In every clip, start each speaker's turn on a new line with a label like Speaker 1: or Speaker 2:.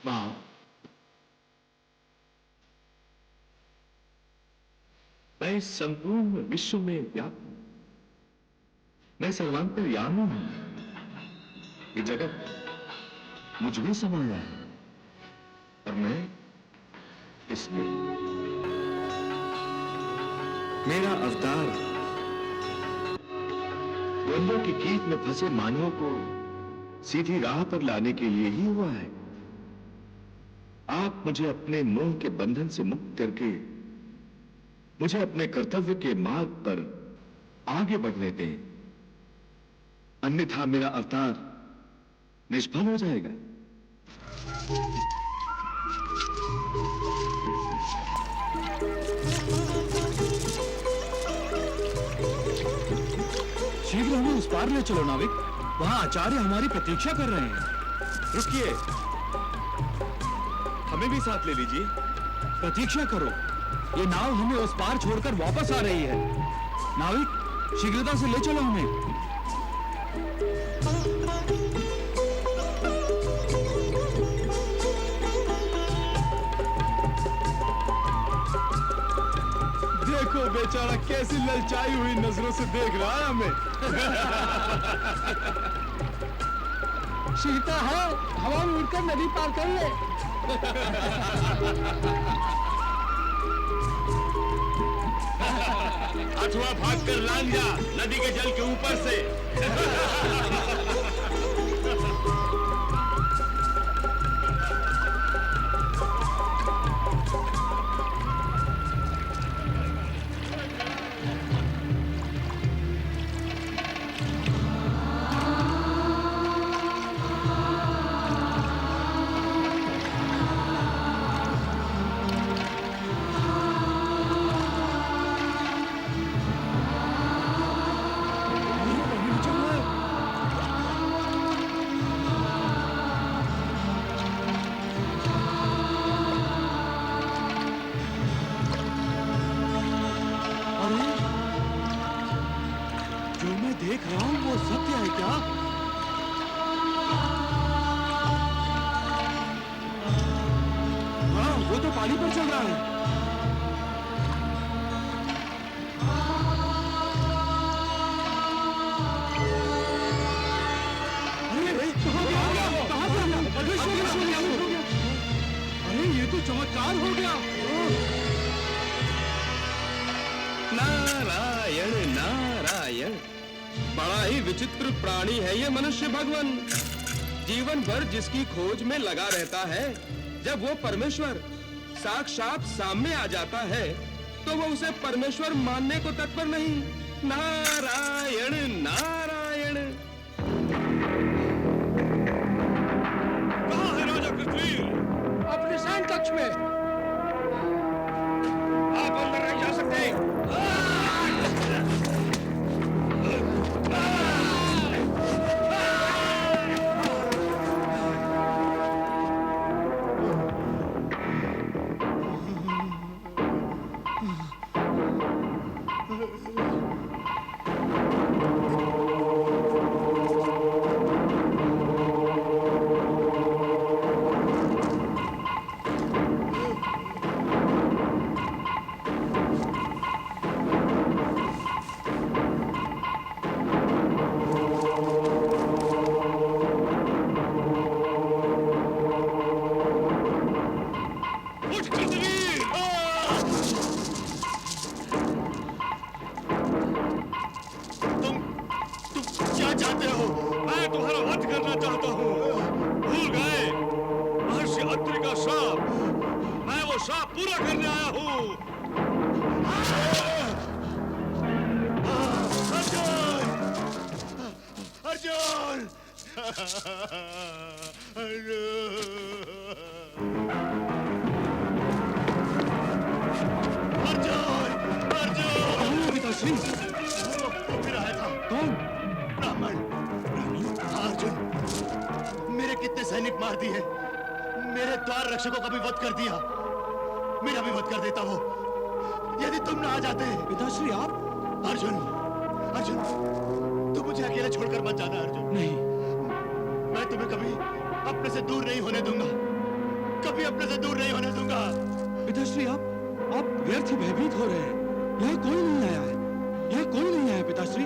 Speaker 1: मां, मैं इस संपूर्ण विश्व में व्याप्त हूं। मैं सर्वांतर्यामी हूं। ये जगत मुझ में समाया है और मैं इसमें। मेरा अवतार द्वंद्वों की कीट में फंसे मानवों को सीधी राह पर लाने के लिए ही हुआ है। आप मुझे अपने मोह के बंधन से मुक्त करके मुझे अपने कर्तव्य के मार्ग पर आगे बढ़ने दें, अन्यथा मेरा अवतार निष्फल हो जाएगा।
Speaker 2: शीघ्र हमें उस पार ले चलो नाविक, वहां आचार्य हमारी प्रतीक्षा कर रहे हैं।
Speaker 3: रुकिए, हमें भी साथ ले लीजिए।
Speaker 2: प्रतीक्षा करो, ये नाव हमें उस पार छोड़कर वापस आ रही है। नाविक, शीघ्रता से ले चलो हमें।
Speaker 3: देखो बेचारा कैसी ललचाई हुई नजरों से देख रहा है हमें।
Speaker 2: शीता है, हवा में उड़कर नदी पार कर ले।
Speaker 3: अथवा भागकर लांग जा नदी के जल के ऊपर से।
Speaker 2: देख रहा हूं वो सत्य है क्या? हाँ, वो तो पानी पर चल रहा है। अरे कहाँ गया? अरे ये तो चमत्कार हो गया।
Speaker 3: नारायण नारायण, बड़ा ही विचित्र प्राणी है ये मनुष्य भगवान। जीवन भर जिसकी खोज में लगा रहता है, जब वो परमेश्वर साक्षात सामने आ जाता है तो वो उसे परमेश्वर मानने को तत्पर नहीं। नारायण नारायण। कहाँ है राजा कृतवीर?
Speaker 2: अपने सैन कक्ष में।
Speaker 3: आप अंदर नहीं जा सकते।
Speaker 4: सैनिक मार दिए, मेरे द्वार रक्षकों का भी वध कर दिया, मेरा भी वध कर देता वो यदि तुम ना आ जाते।
Speaker 2: पिताश्री आप?
Speaker 4: अर्जुन, अर्जुन, तुम मुझे अकेले छोड़कर मत जाना अर्जुन।
Speaker 2: नहीं,
Speaker 4: मैं तुम्हें कभी अपने से दूर नहीं होने दूंगा। कभी अपने से दूर नहीं होने दूंगा।
Speaker 2: पिताश्री, आप व्यर्थ ही भयभीत हो रहे हैं। यहाँ कोई नहीं आया है, यहाँ कोई नहीं आया पिताश्री।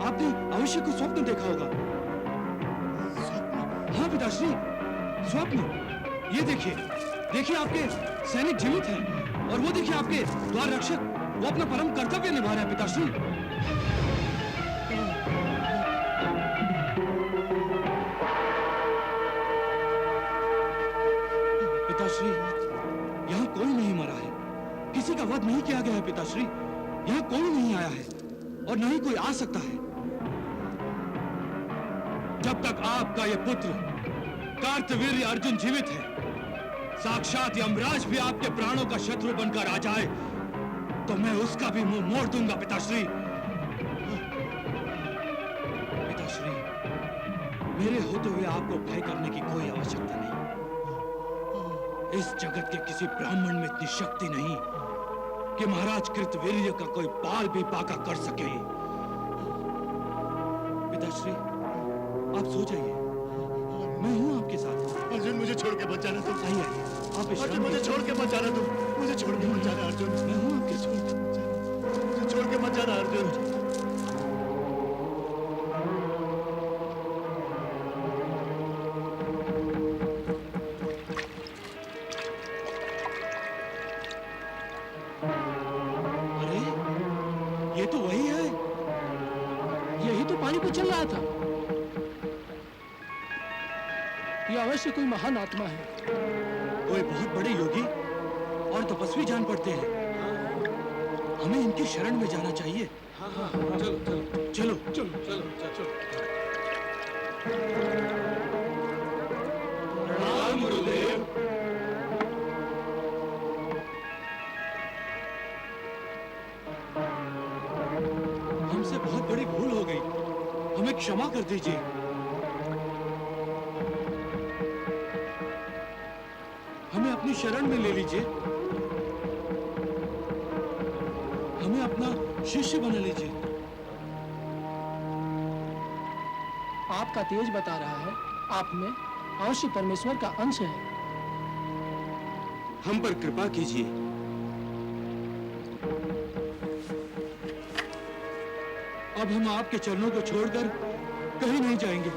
Speaker 2: आपने अवश्य कुछ स्वप्न देखा होगा। हाँ पिताश्री, स्वप्न। ये देखिए आपके सैनिक जीवित हैं, और वो देखिए आपके द्वार रक्षक, वो अपना परम कर्तव्य निभा रहे हैं पिताश्री। पिताश्री, यहाँ कोई नहीं मरा है, किसी का वध नहीं किया गया है पिताश्री। यहाँ कोई नहीं आया है और न ही कोई आ सकता है। जब तक आपका ये पुत्र कार्तवीर्य अर्जुन जीवित है, साक्षात यमराज भी आपके प्राणों का शत्रु बनकर आ जाए तो मैं उसका भी मुंह मोड़ दूंगा पिताश्री। पिताश्री, मेरे होते हुए आपको भय करने की कोई आवश्यकता नहीं। इस जगत के किसी ब्राह्मण में इतनी शक्ति नहीं कि महाराज कृतवीर्य का कोई बाल भी बाका कर सके। पिताश्री, आप सो जाइए, मैं हूं आपके साथ।
Speaker 4: अर्जुन, मुझे छोड़ के मत जाना तुम।
Speaker 2: आइए आप
Speaker 4: अर्जुन, मुझे छोड़ के मत जाना तुम। मुझे छोड़ के मत जाना अर्जुन।
Speaker 2: मैं हूं आपके साथ।
Speaker 4: मुझे छोड़ के मत जाना अर्जुन।
Speaker 2: अरे, ये तो वही है,
Speaker 5: यही तो पानी पे चल रहा था। ये अवश्य कोई महान आत्मा है।
Speaker 2: कोई बहुत बड़े योगी और तपस्वी जान पड़ते हैं। हमें इनकी शरण में जाना चाहिए। चलो।
Speaker 3: प्रणाम गुरुदेव।
Speaker 2: हमसे बहुत बड़ी भूल हो गई, हमें क्षमा कर दीजिए। हमें अपनी शरण में ले लीजिए, हमें अपना शिष्य बना लीजिए।
Speaker 5: आपका तेज बता रहा है आप में अवश्य परमेश्वर का अंश है।
Speaker 3: हम पर कृपा कीजिए।
Speaker 2: अब हम आपके चरणों को छोड़कर कहीं नहीं जाएंगे।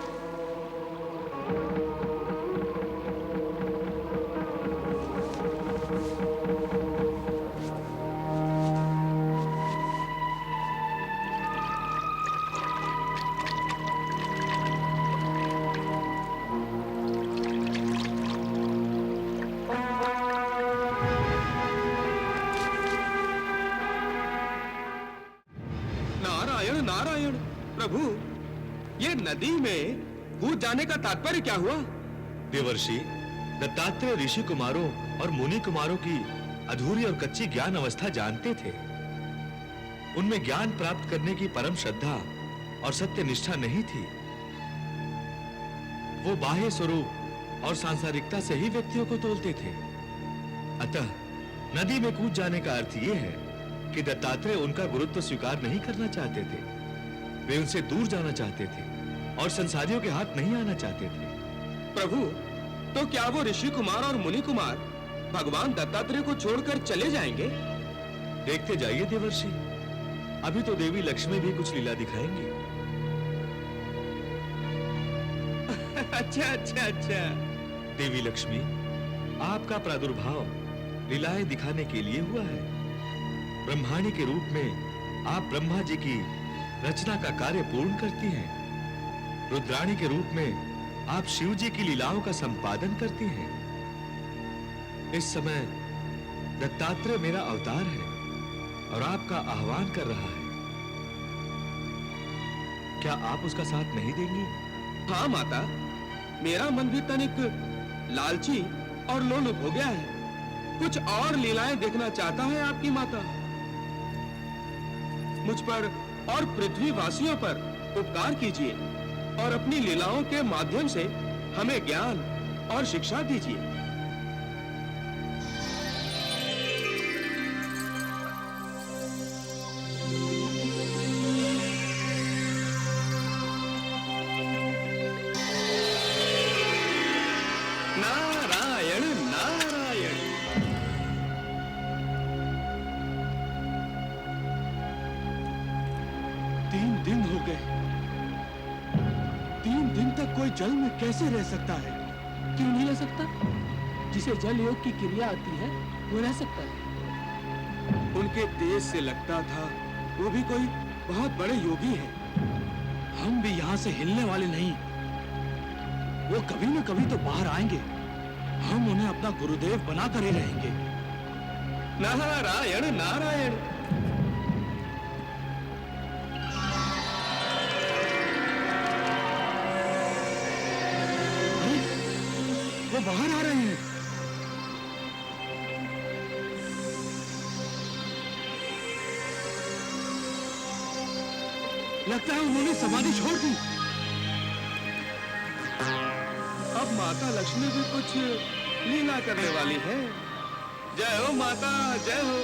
Speaker 3: नारायण नारायण। प्रभु, ये नदी में कूद जाने का तात्पर्य क्या हुआ?
Speaker 6: देवर्षि, दत्तात्रेय ऋषि कुमारों और मुनि कुमारों की अधूरी और कच्ची ज्ञान अवस्था जानते थे। उनमें ज्ञान प्राप्त करने की परम श्रद्धा और सत्य निष्ठा नहीं थी। वो बाह्य स्वरूप और सांसारिकता से ही व्यक्तियों को तोलते थे। अतः नदी में कूद जाने का अर्थ यह है कि दत्तात्रेय उनका गुरुत्व स्वीकार नहीं करना चाहते थे। वे उनसे दूर जाना चाहते थे और संसारियों के हाथ नहीं आना चाहते थे।
Speaker 3: प्रभु, तो क्या वो ऋषि कुमार और मुनि कुमार भगवान दत्तात्रेय को छोड़कर चले जाएंगे?
Speaker 6: देखते जाइए देवर्षि, अभी तो देवी लक्ष्मी भी कुछ लीला दिखाएंगी।
Speaker 3: अच्छा।
Speaker 6: देवी लक्ष्मी, आपका प्रादुर्भाव लीलाएं दिखाने के लिए हुआ है। ब्रह्माणी के रूप में आप ब्रह्मा जी की रचना का कार्य पूर्ण करती हैं। रुद्राणी के रूप में आप शिव जी की लीलाओं का संपादन करती हैं। इस समय दत्तात्रेय मेरा अवतार है और आपका आह्वान कर रहा है। क्या आप उसका साथ नहीं देंगी?
Speaker 3: हाँ माता, मेरा मन भी तनिक लालची और लोलुप हो गया है। कुछ और लीलाएं देखना चाहता है आपकी माता। मुझ पर और पृथ्वी वासियों पर उपकार कीजिए और अपनी लीलाओं के माध्यम से हमें ज्ञान और शिक्षा दीजिए। नारायण
Speaker 2: 3 दिन हो गए। 3 दिन तक कोई जल में कैसे रह सकता है?
Speaker 5: क्यों नहीं रह सकता? जिसे जल योग की क्रिया आती है वो रह सकता है।
Speaker 2: उनके तेज से लगता था वो भी कोई बहुत बड़े योगी है। हम भी यहाँ से हिलने वाले नहीं। वो कभी न कभी तो बाहर आएंगे। हम उन्हें अपना गुरुदेव बनाकर ही रहेंगे।
Speaker 3: नारायण नारायण।
Speaker 2: अरे, वो बाहर आ रहे हैं। लगता है उन्होंने समाधि छोड़ दी।
Speaker 3: अब माता लक्ष्मी भी कुछ लीला करने वाली है। जय हो माता, जय हो।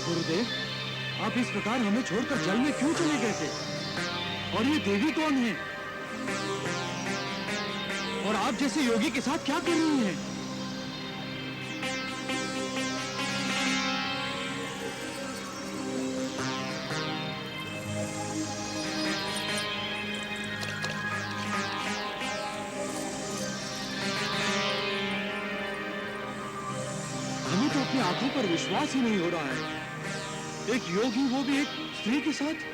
Speaker 2: गुरुदेव, आप इस प्रकार हमें छोड़कर जल में क्यों चले गए थे? और ये देवी कौन है? और आप जैसे योगी के साथ क्या कर रही हैं? हमें तो अपनी आंखों पर विश्वास ही नहीं हो रहा है। एक योगी, वो भी एक स्त्री के साथ।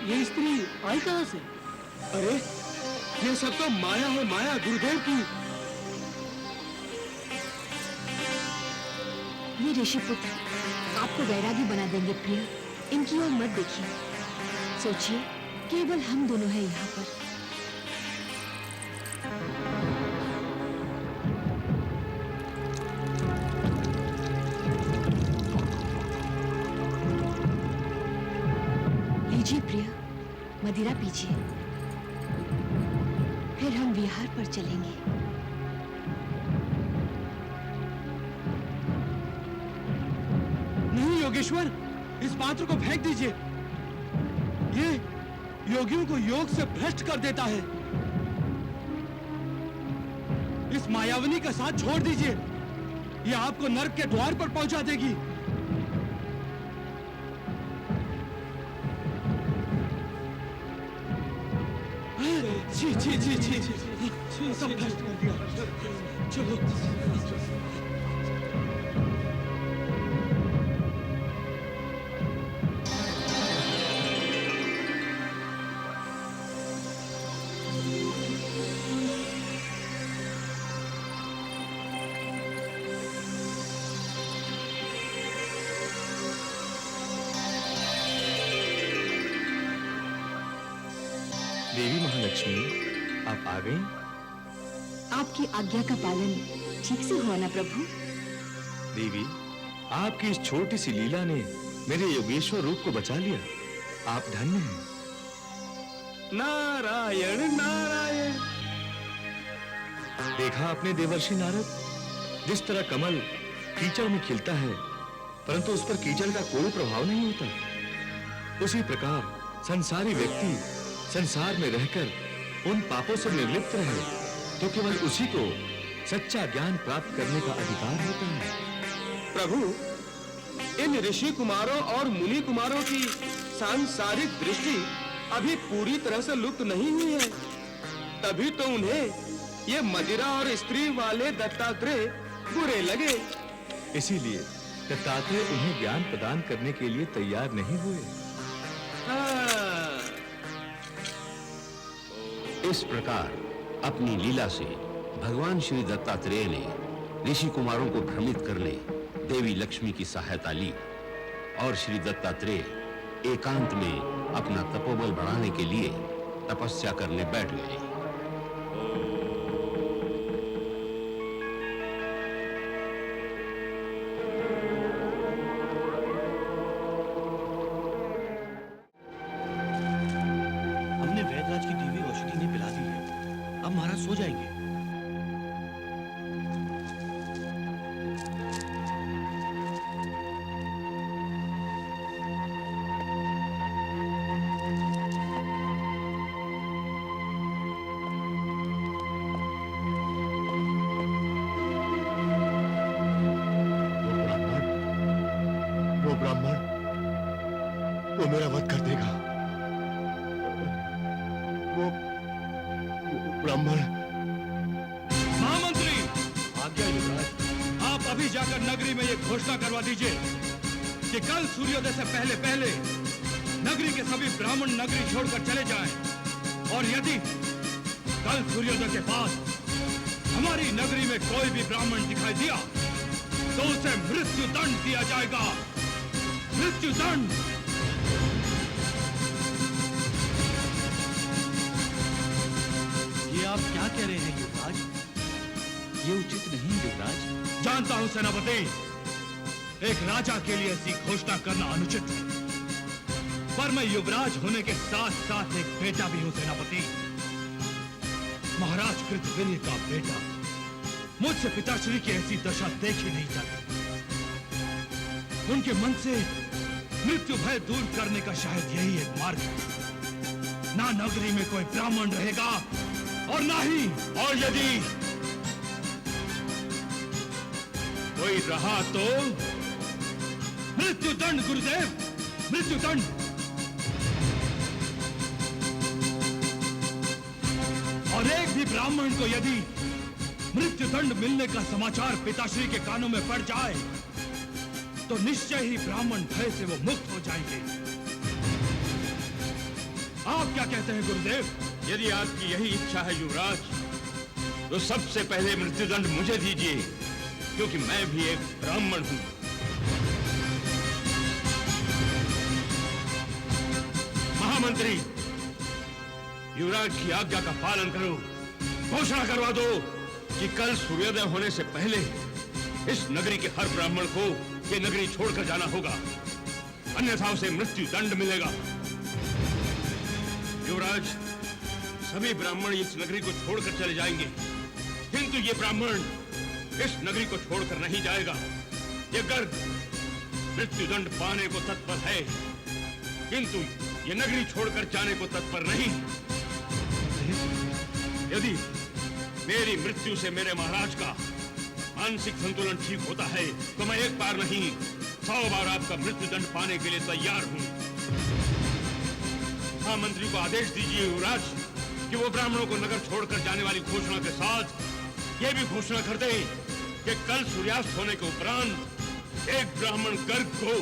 Speaker 5: ये स्त्री आई कहां से?
Speaker 2: अरे, ये सब तो माया है, माया गुरुदेव की।
Speaker 7: ये ऋषिपुत्र आपको वैरागी बना देंगे प्रिय। इनकी ओर मत देखिए। सोचिए, केवल हम दोनों हैं यहाँ पर। लीजिए प्रिय, मदिरा पीजिए। फिर हम विहार पर चलेंगे।
Speaker 2: नहीं योगेश्वर, इस पात्र को फेंक दीजिए। ये योगियों को योग से भ्रष्ट कर देता है। इस मायावनी का साथ छोड़ दीजिए। ये आपको नर्क के द्वार पर पहुंचा देगी। जी जी जी जी जी, सब भ्रष्ट कर दिया। चलो।
Speaker 6: देवी महालक्ष्मी, आप आ गई?
Speaker 7: आपकी आज्ञा का पालन ठीक से हुआ ना प्रभु?
Speaker 6: देवी, आपकी इस छोटी सी लीला ने मेरे योगेश्वर रूप को बचा लिया। आप धन्य हैं।
Speaker 3: नारायण नारायण।
Speaker 6: देखा आपने देवर्षि नारद, जिस तरह कमल कीचड़ में खिलता है परंतु उस पर कीचड़ का कोई प्रभाव नहीं होता, उसी प्रकार संसारी व्यक्ति संसार में रहकर उन पापों से निर्लिप्त रहे तो केवल उसी को सच्चा ज्ञान प्राप्त करने का अधिकार होता है।
Speaker 3: प्रभु, इन ऋषि कुमारों और मुनि कुमारों की सांसारिक दृष्टि अभी पूरी तरह से लुप्त नहीं हुई है, तभी तो उन्हें ये मदिरा और स्त्री वाले दत्तात्रेय बुरे लगे।
Speaker 6: इसीलिए दत्तात्रेय उन्हें ज्ञान प्रदान करने के लिए तैयार नहीं हुए।
Speaker 8: इस प्रकार अपनी लीला से भगवान श्री दत्तात्रेय ने ऋषि कुमारों को भ्रमित करने देवी लक्ष्मी की सहायता ली और श्री दत्तात्रेय एकांत में अपना तपोबल बढ़ाने के लिए तपस्या करने बैठ गए।
Speaker 4: हमने वैदराज की दी हुई औषधि ने पिला दी है। अब महाराज सो जाएंगे।
Speaker 2: अभी जाकर नगरी में ये घोषणा करवा दीजिए कि कल सूर्योदय से पहले पहले नगरी के सभी ब्राह्मण नगरी छोड़कर चले जाएं, और यदि कल सूर्योदय के बाद हमारी नगरी में कोई भी ब्राह्मण दिखाई दिया तो उसे मृत्यु दंड दिया जाएगा। मृत्यु दंड।
Speaker 4: ये आप क्या कह रहे हैं युवराज? ये उचित नहीं युवराज।
Speaker 2: जानता हूं सेनापति, एक राजा के लिए ऐसी घोषणा करना अनुचित है, पर मैं युवराज होने के साथ साथ एक बेटा भी हूं सेनापति। महाराज कृतविर्य का बेटा। मुझसे पिताश्री की ऐसी दशा देखी नहीं जाती। उनके मन से मृत्यु भय दूर करने का शायद यही एक मार्ग है। ना नगरी में कोई ब्राह्मण रहेगा और ना ही, और यदि कोई रहा तो मृत्यु दंड गुरुदेव, मृत्यु दंड। और एक भी ब्राह्मण को यदि मृत्यु दंड मिलने का समाचार पिताश्री के कानों में पड़ जाए तो निश्चय ही ब्राह्मण भय से वो मुक्त हो जाएंगे। आप क्या कहते हैं गुरुदेव?
Speaker 3: यदि आपकी यही इच्छा है युवराज, तो सबसे पहले मृत्युदंड मुझे दीजिए, क्योंकि मैं भी एक ब्राह्मण हूं। महामंत्री, युवराज की आज्ञा का पालन करो। घोषणा करवा दो कि कल सूर्योदय होने से पहले इस नगरी के हर ब्राह्मण को ये नगरी छोड़कर जाना होगा, अन्यथा उसे मृत्यु दंड मिलेगा। युवराज, सभी ब्राह्मण इस नगरी को छोड़कर चले जाएंगे, किंतु ये ब्राह्मण इस नगरी को छोड़कर नहीं जाएगा। ये गर्ग मृत्यु दंड पाने को तत्पर है, किंतु ये नगरी छोड़कर जाने को तत्पर नहीं। यदि मेरी मृत्यु से मेरे महाराज का मानसिक संतुलन ठीक होता है तो मैं एक बार नहीं 100 बार आपका मृत्यु दंड पाने के लिए तैयार हूं। महामंत्री को आदेश दीजिए युवराज कि वो ब्राह्मणों को नगर छोड़कर जाने वाली घोषणा के साथ ये भी घोषणा कर दे कि कल सूर्यास्त होने के उपरांत एक ब्राह्मण गर्ग को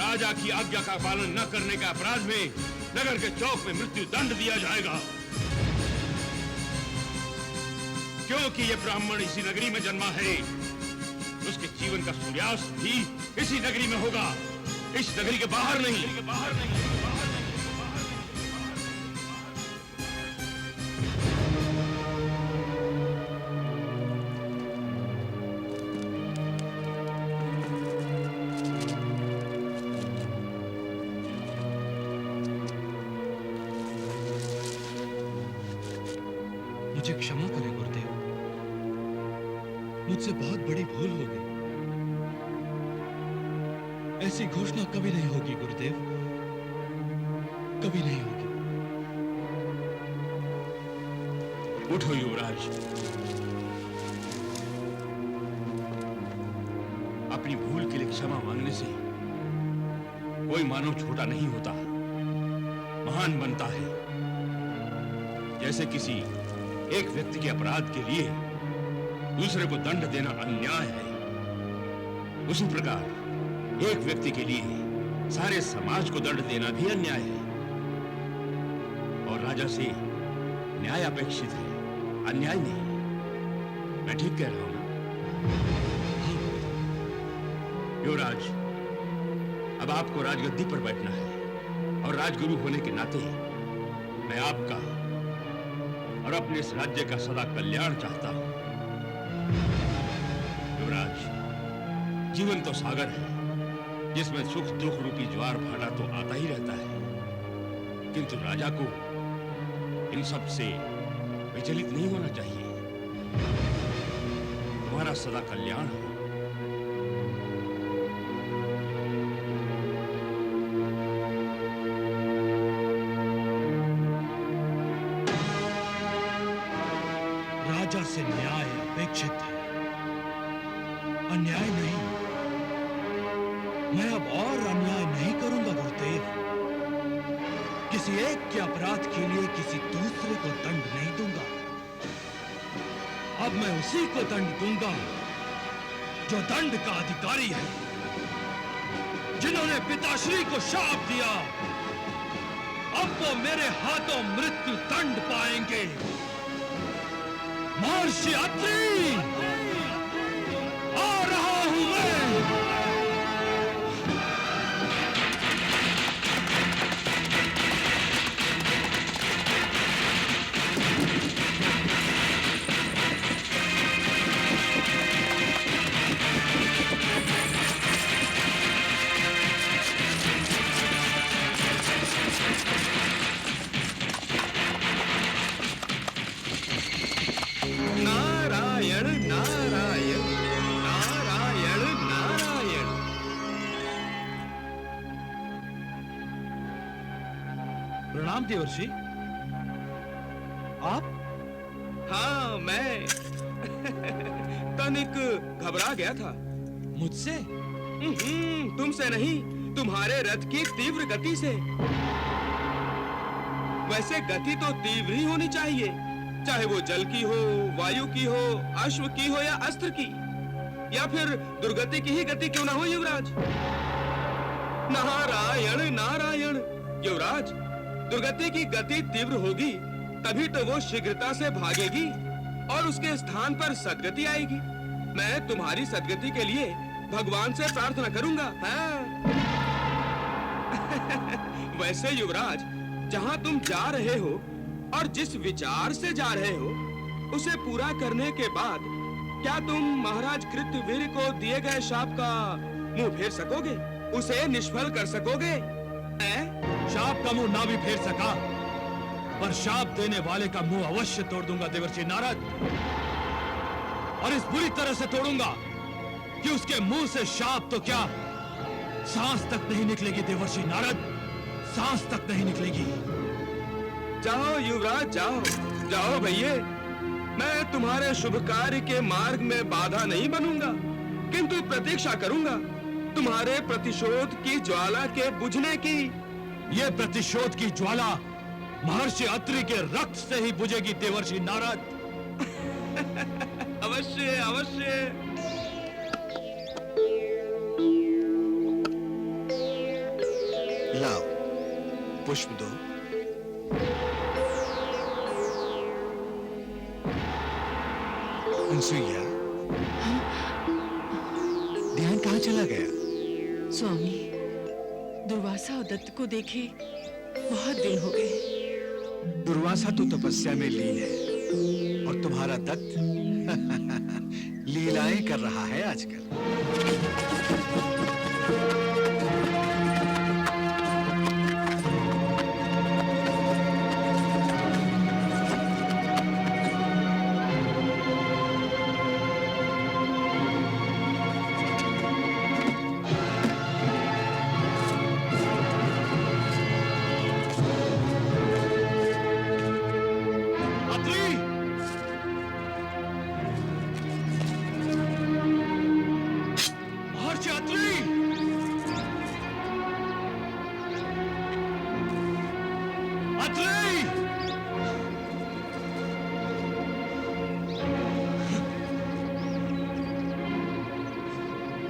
Speaker 3: राजा की आज्ञा का पालन न करने के अपराध में नगर के चौक में मृत्यु दंड दिया जाएगा। क्योंकि ये ब्राह्मण इसी नगरी में जन्मा है, उसके जीवन का सूर्यास्त भी इसी नगरी में होगा, इस नगरी के बाहर नहीं।
Speaker 2: मुझे क्षमा करें गुरुदेव, मुझसे बहुत बड़ी भूल हो गई। ऐसी घोषणा कभी नहीं होगी गुरुदेव, कभी नहीं होगी।
Speaker 3: उठो युवराज, अपनी भूल के लिए क्षमा मांगने से कोई मानव छोटा नहीं होता, महान बनता है। जैसे किसी एक व्यक्ति के अपराध के लिए दूसरे को दंड देना अन्याय है, उसी प्रकार एक व्यक्ति के लिए सारे समाज को दंड देना भी अन्याय है। और राजा से न्याय अपेक्षित है, अन्याय नहीं। मैं ठीक कह रहा हूं ना? युवराज, अब आपको राजगद्दी पर बैठना है और राजगुरु होने के नाते मैं आपका और अपने इस राज्य का सदा कल्याण चाहता हूं। युवराज, जीवन तो सागर है जिसमें सुख दुख रूपी ज्वार भाटा तो आता ही रहता है, किंतु राजा को इन सब से विचलित नहीं होना चाहिए। तुम्हारा सदा कल्याण हो।
Speaker 2: राजा से न्याय अपेक्षित है, अन्याय नहीं। मैं अब और अन्याय नहीं करूंगा गुरुदेव। किसी एक के अपराध के लिए किसी दूसरे को दंड नहीं दूंगा। अब मैं उसी को दंड दूंगा जो दंड का अधिकारी है, जिन्होंने पिताश्री को शाप दिया, अब वो मेरे हाथों मृत्यु दंड पाएंगे। महर्षि अत्रि, आ रहा हूं मैं।
Speaker 3: नारायण नारायण नारायण नारायण।
Speaker 2: प्रणाम देवर्षि। आप?
Speaker 3: हाँ, मैं तनिक घबरा गया था।
Speaker 2: मुझसे?
Speaker 3: तुमसे नहीं, तुम्हारे रथ की तीव्र गति से। वैसे गति तो तीव्र ही होनी चाहिए, चाहे वो जल की हो, वायु की हो, अश्व की हो या अस्त्र की, या फिर दुर्गति की ही गति क्यों ना हो युवराज। नारायण नारायण। युवराज, दुर्गति की गति तीव्र होगी तभी तो वो शीघ्रता से भागेगी और उसके स्थान पर सद्गति आएगी। मैं तुम्हारी सद्गति के लिए भगवान से प्रार्थना करूंगा। हाँ। वैसे युवराज, जहां तुम जा रहे हो और जिस विचार से जा रहे हो, उसे पूरा करने के बाद क्या तुम महाराज कृतवीर को दिए गए शाप का मुंह फेर सकोगे? उसे निष्फल कर सकोगे?
Speaker 2: शाप का मुंह ना भी फेर सका, पर शाप देने वाले का मुंह अवश्य तोड़ दूंगा देवर्षि नारद। और इस बुरी तरह से तोड़ूंगा कि उसके मुंह से शाप तो क्या, सांस तक नहीं निकलेगी देवर्षि नारद, सांस तक नहीं निकलेगी।
Speaker 3: जाओ युवराज, जाओ जाओ भैये। मैं तुम्हारे शुभ कार्य के मार्ग में बाधा नहीं बनूंगा, किंतु प्रतीक्षा करूंगा तुम्हारे प्रतिशोध की ज्वाला के बुझने की।
Speaker 2: ये प्रतिशोध की ज्वाला महर्षि अत्रि के रक्त से ही बुझेगी देवर्षि नारद।
Speaker 3: अवश्य अवश्य।
Speaker 4: लाओ, पुष्प दो। अनसुईया, ध्यान कहाँ चला गया?
Speaker 9: स्वामी, दुर्वासा और दत्त को देखे बहुत दिन हो गए।
Speaker 4: दुर्वासा तो तपस्या में लीन है और तुम्हारा दत्त लीलाएं कर रहा है आजकल।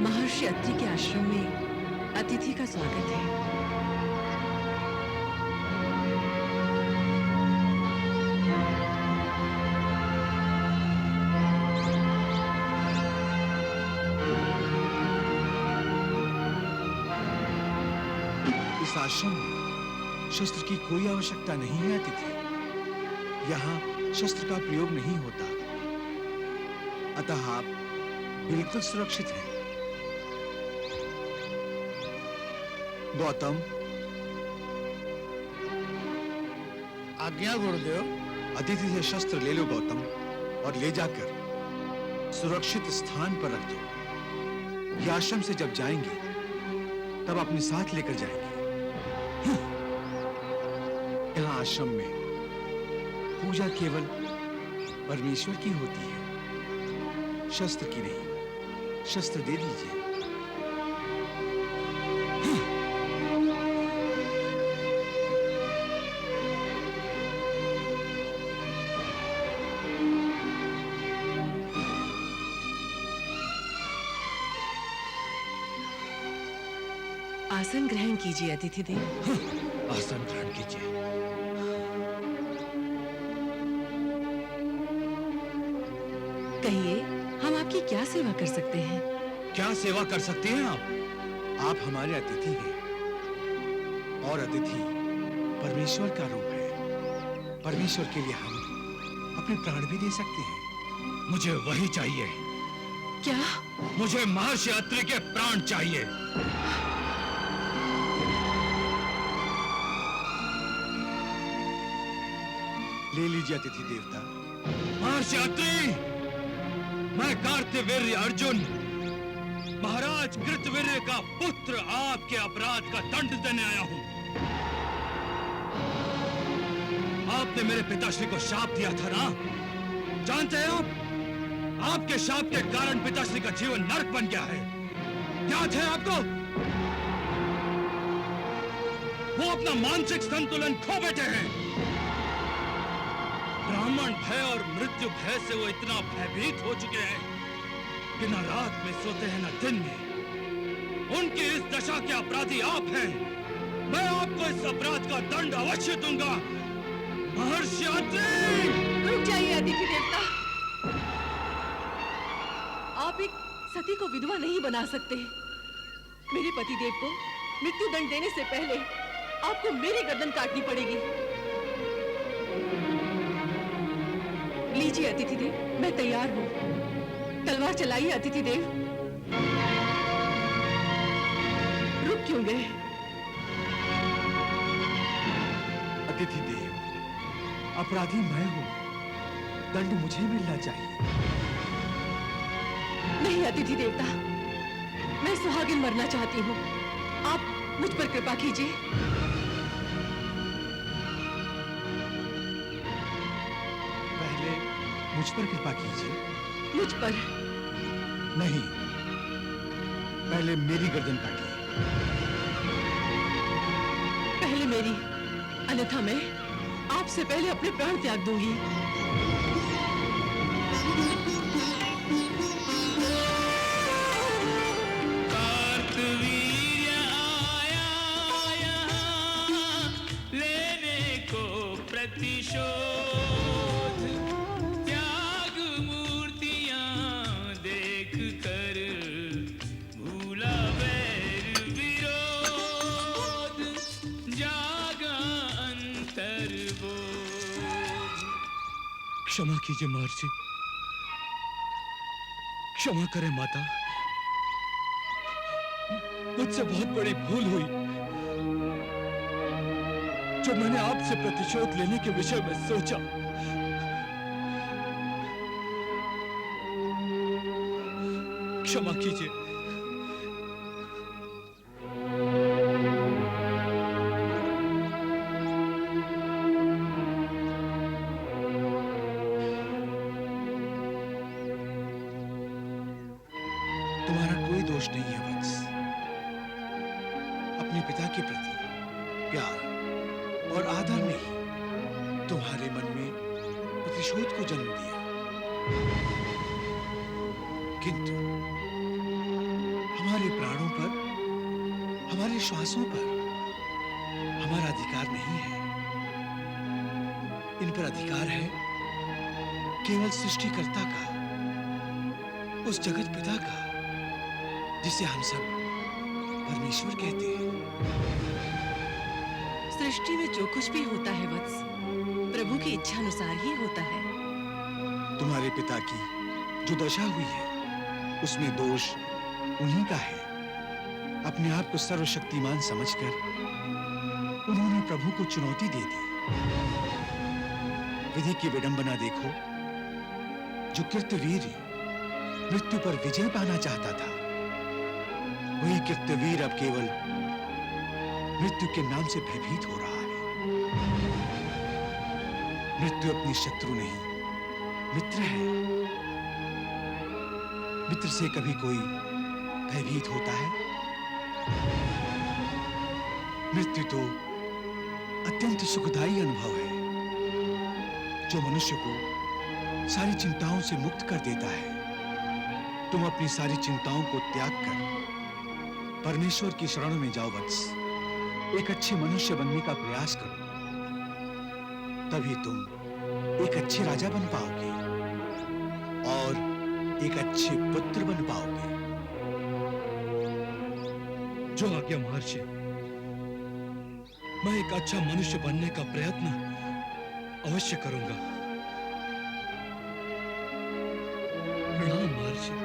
Speaker 9: महर्षि अत्रि के आश्रम में अतिथि का स्वागत है।
Speaker 4: इस आश्रम में शस्त्र की कोई आवश्यकता नहीं है अतिथि। यहाँ शस्त्र का प्रयोग नहीं होता, अतः आप बिल्कुल सुरक्षित हैं। गौतम,
Speaker 5: आज्ञा गुरुदेव।
Speaker 4: अतिथि से शस्त्र ले लो गौतम, और ले जाकर सुरक्षित स्थान पर रख दो। ये आश्रम से जब जाएंगे तब अपने साथ लेकर जाएंगे। यहाँ आश्रम में पूजा केवल परमेश्वर की होती है, शस्त्र की नहीं। शस्त्र दे दीजिए।
Speaker 9: आसन ग्रहण कीजिए अतिथि देव।
Speaker 2: आसन ग्रहण कीजिए।
Speaker 9: कहिए, हम आपकी क्या सेवा कर सकते हैं?
Speaker 2: क्या सेवा कर सकती हैं
Speaker 4: आप हमारे अतिथि हैं और अतिथि परमेश्वर का रूप है। परमेश्वर के लिए हम अपने प्राण भी दे सकते हैं।
Speaker 2: मुझे वही चाहिए।
Speaker 9: क्या?
Speaker 2: मुझे महर्षि अत्रि के प्राण चाहिए।
Speaker 4: ले लीजिए अतिथि देवता।
Speaker 2: महर्षि अत्रि, मैं कार्तवीर्य अर्जुन, महाराज कृतवीर्य का पुत्र, आपके अपराध का दंड देने आया हूं। आपने मेरे पिताश्री को शाप दिया था ना? जानते हैं आप, आपके शाप के कारण पिताश्री का जीवन नरक बन गया है। याद है आपको? वो अपना मानसिक संतुलन खो बैठे हैं। ब्राह्मण भय और मृत्यु भय से वो इतना भयभीत हो चुके हैं कि न रात में सोते हैं न दिन में। उनकी इस दशा के अपराधी आप हैं। मैं आपको इस अपराध का दंड अवश्य दूंगा। महर्षि अत्रि!
Speaker 9: रुक जाइए अतिथि देवता। आप एक सती को विधवा नहीं बना सकते। मेरे पतिदेव को मृत्यु दंड देने से पहले आपको मेरी गर्दन काटनी पड़ेगी। लीजिए अतिथि देव, मैं तैयार हूँ। तलवार चलाइए अतिथि देव। रुक क्यों गए?
Speaker 4: अतिथि देव, अपराधी मैं हूँ, दंड मुझे मिलना चाहिए।
Speaker 9: नहीं अतिथि देवता, मैं सुहागिन मरना चाहती हूँ। आप मुझ पर कृपा कीजिए।
Speaker 4: पहले मुझ पर कृपा कीजिए।
Speaker 9: मुझ पर?
Speaker 4: नहीं, पहले मेरी गर्दन काटिए।
Speaker 9: पहले मेरी, अन्यथा मैं आपसे पहले अपने प्राण त्याग दूंगी।
Speaker 10: कार्तवीर्य आया यहाँ लेने को प्रतिशोध, त्याग मूर्तियां देख कर भूला वैर विरोध, जागा अंतर्बोध।
Speaker 2: क्षमा कीजिए महर्षि, क्षमा करें माता। मुझसे बहुत बड़ी भूल हुई जो मैंने आपसे प्रतिशोध लेने के विषय में सोचा। क्षमा कीजिए।
Speaker 4: तुम्हारा कोई दोष नहीं है वत्स। अपने पिता के प्रति प्यार और आदर ने ही तुम्हारे मन में प्रतिशोध को जन्म दिया। किंतु हमारे प्राणों पर, हमारे श्वासों पर हमारा अधिकार नहीं है। इन पर अधिकार है केवल सृष्टिकर्ता का, उस जगत पिता का, जिसे हम सब परमेश्वर कहते हैं।
Speaker 9: सृष्टि में जो कुछ भी होता है वत्स, प्रभु की इच्छा अनुसार ही होता है।
Speaker 4: तुम्हारे पिता की जो दशा हुई है, उसमें दोष उन्हीं का है। अपने आप को सर्वशक्तिमान समझकर उन्होंने प्रभु को चुनौती दे दी। विधि की विडंबना देखो। जो कृत्यवीर्य मृत्यु पर विजय पाना चाहता था, वही कृत्यवीर अब केवल मृत्यु के नाम से भयभीत हो रहा है। मृत्यु अपनी शत्रु नहीं, मित्र है। मित्र से कभी कोई भयभीत होता है? मृत्यु तो अत्यंत सुखदायी अनुभव है, जो मनुष्य को सारी चिंताओं से मुक्त कर देता है। तुम अपनी सारी चिंताओं को त्याग कर परमेश्वर की शरण में जाओ वत्स। एक अच्छे मनुष्य बनने का प्रयास करो, तभी तुम एक अच्छे राजा बन पाओगे और एक अच्छे पुत्र बन पाओगे।
Speaker 2: जो आज्ञा महर्षि, मैं एक अच्छा मनुष्य बनने का प्रयत्न अवश्य करूंगा। प्रणाम महर्षि।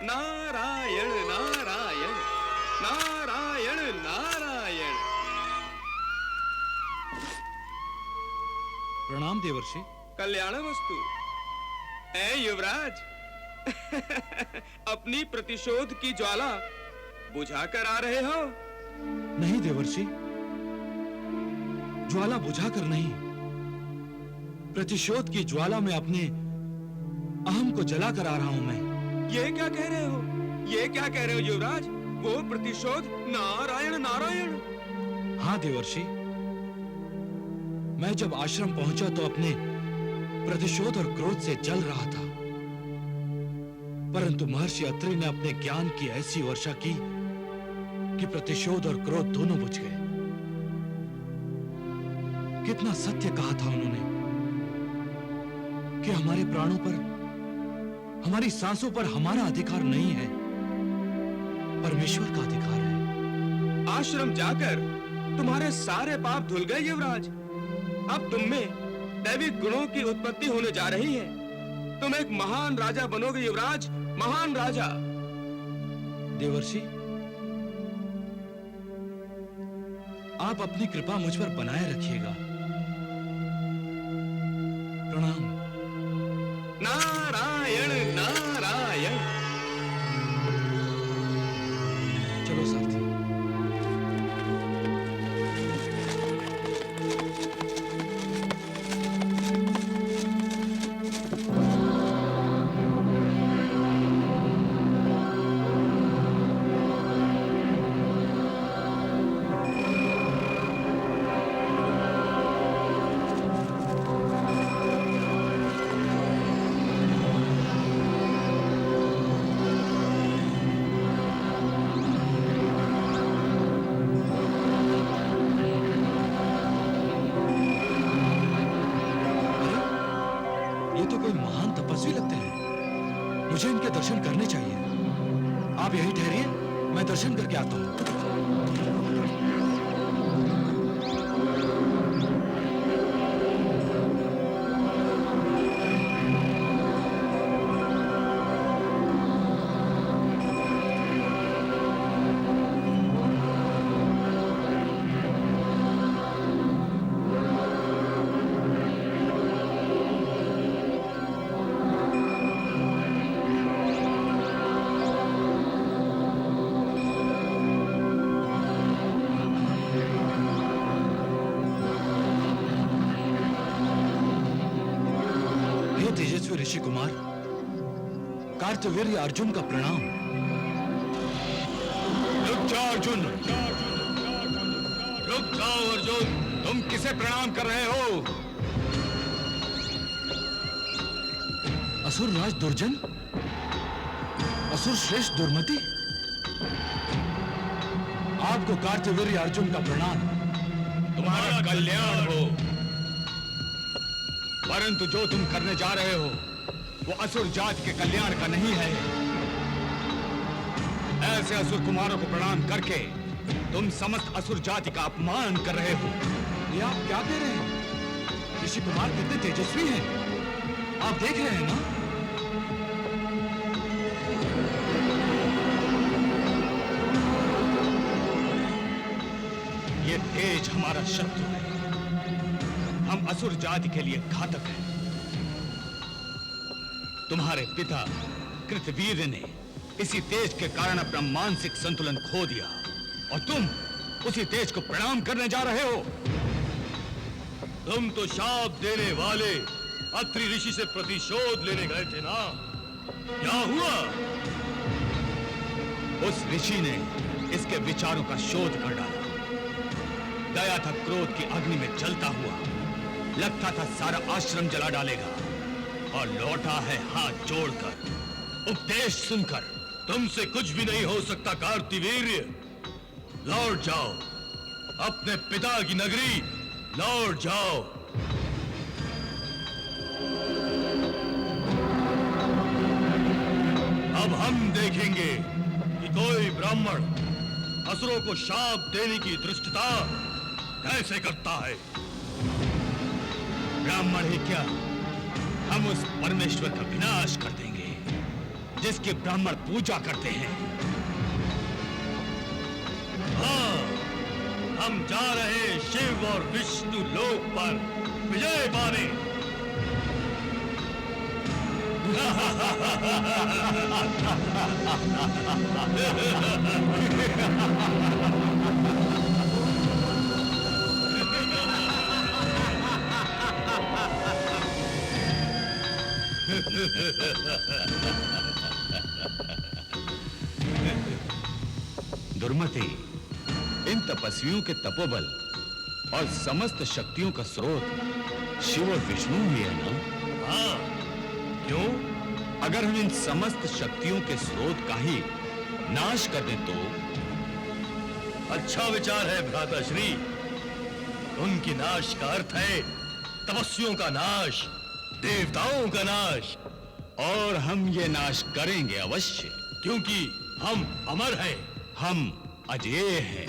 Speaker 3: नारायण नारायण नारायण नारायण।
Speaker 2: प्रणाम देवर्षि।
Speaker 3: कल्याण वस्तु। ऐ युवराज अपनी प्रतिशोध की ज्वाला बुझा कर आ रहे हो?
Speaker 2: नहीं देवर्षि, ज्वाला बुझाकर नहीं, प्रतिशोध की ज्वाला में अपने अहम को जला कर आ रहा हूं मैं।
Speaker 3: ये क्या कह रहे हो? ये क्या कह रहे हो युवराज? वो प्रतिशोध? नारायण नारायण।
Speaker 2: हाँ देवर्षि, मैं जब आश्रम पहुंचा तो अपने प्रतिशोध और क्रोध से जल रहा था, परंतु महर्षि अत्रि ने अपने ज्ञान की ऐसी वर्षा की कि प्रतिशोध और क्रोध दोनों बुझ गए। कितना सत्य कहा था उन्होंने कि हमारे प्राणों पर, हमारी सांसों पर हमारा अधिकार नहीं है, परमेश्वर का अधिकार है।
Speaker 3: आश्रम जाकर तुम्हारे सारे पाप धुल गए युवराज। अब तुम में दैविक गुणों की उत्पत्ति होने जा रही है। तुम एक महान राजा बनोगे युवराज, महान राजा।
Speaker 2: देवर्षि, आप अपनी कृपा मुझ पर बनाए रखिएगा। प्रणाम।
Speaker 3: नारायण नारायण।
Speaker 2: चलो साथी। मुझे इनके दर्शन करने चाहिए। आप यहीं ठहरिए, मैं दर्शन करके आता हूं। तेजस्वी ऋषि कुमार, कार्तवीर्य अर्जुन का प्रणाम।
Speaker 6: रुक जाओ अर्जुन, रुक जाओ अर्जुन, तुम किसे प्रणाम कर रहे हो?
Speaker 2: असुर राज दुर्जन, असुर श्रेष्ठ दुर्मति, आपको कार्तवीर्य अर्जुन का प्रणाम।
Speaker 6: तुम्हारा कल्याण हो। परंतु जो तुम करने जा रहे हो वो असुर जाति के कल्याण का नहीं है। ऐसे असुर कुमारों को प्रणाम करके तुम समस्त असुर जाति का अपमान कर रहे हो।
Speaker 2: ये आप क्या कह रहे हैं? ऋषि कुमार कितने तेजस्वी हैं, आप देख रहे हैं ना?
Speaker 6: ये तेज हमारा शत्रु है। हम असुर जाति के लिए घातक हैं। तुम्हारे पिता कृतवीर्य ने इसी तेज के कारण अपना मानसिक संतुलन खो दिया और तुम उसी तेज को प्रणाम करने जा रहे हो। तुम तो शाप देने वाले अत्रि ऋषि से प्रतिशोध लेने गए थे ना? क्या हुआ?
Speaker 11: उस ऋषि ने इसके विचारों का शोध कर डाला। गया था क्रोध की अग्नि में जलता हुआ, लगता था सारा आश्रम जला डालेगा, और लौटा है हाथ जोड़कर, उपदेश सुनकर।
Speaker 6: तुमसे कुछ भी नहीं हो सकता कार्तिवीर्य। लौट जाओ अपने पिता की नगरी, लौट जाओ। अब हम देखेंगे कि कोई ब्राह्मण असुरों को शाप देने की धृष्टता कैसे करता है।
Speaker 11: ब्राह्मण ही क्या, हम उस परमेश्वर का विनाश कर देंगे जिसकी ब्राह्मण पूजा करते हैं।
Speaker 6: हाँ, हम जा रहे शिव और विष्णु लोक पर विजय पाने।
Speaker 11: दुर्मति, इन तपस्वियों के तपोबल और समस्त शक्तियों का स्रोत शिव और विष्णु ही है ना?
Speaker 6: हाँ, क्यों?
Speaker 11: अगर हम इन समस्त शक्तियों के स्रोत का ही नाश कर दें तो?
Speaker 6: अच्छा विचार है भ्राताश्री। उनकी नाश का अर्थ है तपस्वियों का नाश, देवताओं का नाश।
Speaker 11: और हम ये नाश करेंगे अवश्य,
Speaker 6: क्योंकि हम अमर हैं,
Speaker 11: हम अजेय हैं।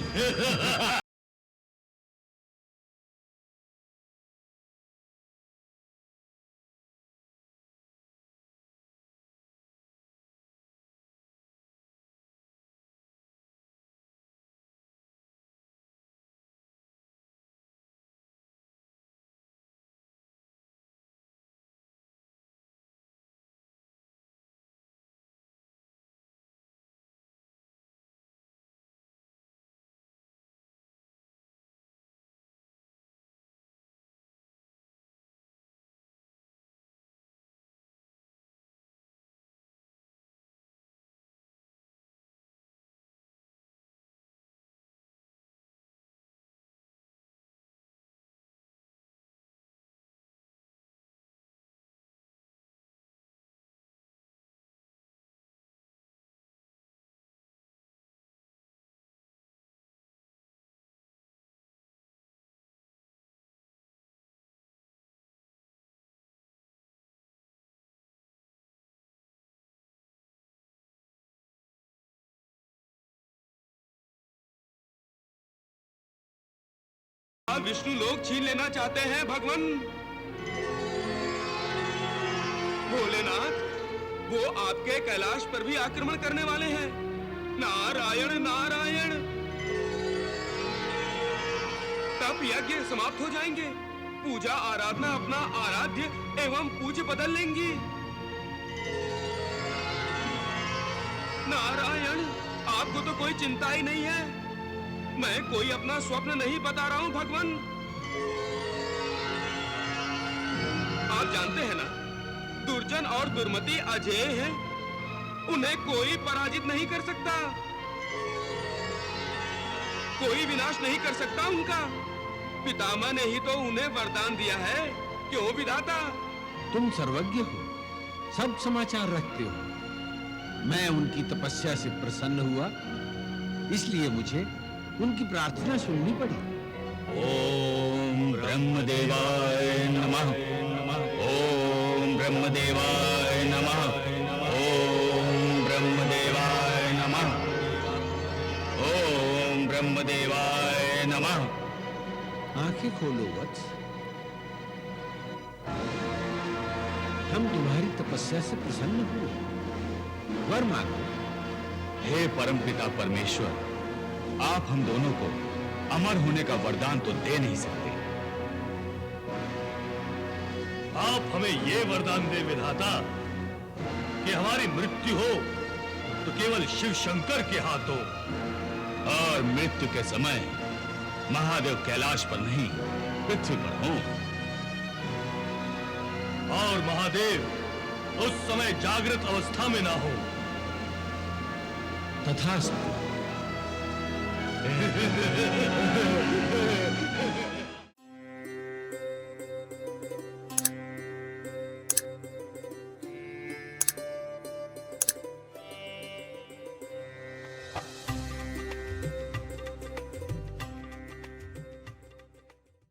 Speaker 3: विष्णु लोग छीन लेना चाहते हैं भगवान। भोलेनाथ, वो आपके कैलाश पर भी आक्रमण करने वाले हैं। नारायण नारायण। तप यज्ञ समाप्त हो जाएंगे, पूजा आराधना अपना आराध्य एवं पूज्य बदल लेंगी। नारायण, आपको तो कोई चिंता ही नहीं है। मैं कोई अपना स्वप्न नहीं बता रहा हूं भगवान। आप जानते हैं ना, दुर्जन और दुर्मति अजेय हैं, उन्हें कोई पराजित नहीं कर सकता, कोई विनाश नहीं कर सकता उनका। पितामह ने ही तो उन्हें वरदान दिया है। क्यों विधाता?
Speaker 8: तुम सर्वज्ञ हो, सब समाचार रखते हो। मैं उनकी तपस्या से प्रसन्न हुआ, इसलिए मुझे उनकी प्रार्थना सुननी पड़ी।
Speaker 11: ओम ब्रह्मदेवाय नमः। ओम ब्रह्मदेवाय नमः। ओम ब्रह्मदेवाय नमः। ओम ब्रह्मदेवाय नमः।
Speaker 8: आंखें खोलो वत्स, हम तुम्हारी तपस्या से प्रसन्न हुए। वर मांगो।
Speaker 11: हे परमपिता परमेश्वर, आप हम दोनों को अमर होने का वरदान तो दे नहीं सकते।
Speaker 6: आप हमें ये वरदान दे विधाता कि हमारी मृत्यु हो तो केवल शिव शंकर के हाथों,
Speaker 11: और मृत्यु के समय महादेव कैलाश पर नहीं, पृथ्वी पर हों। और महादेव उस समय जागृत अवस्था में ना हो।
Speaker 2: तथास्तु।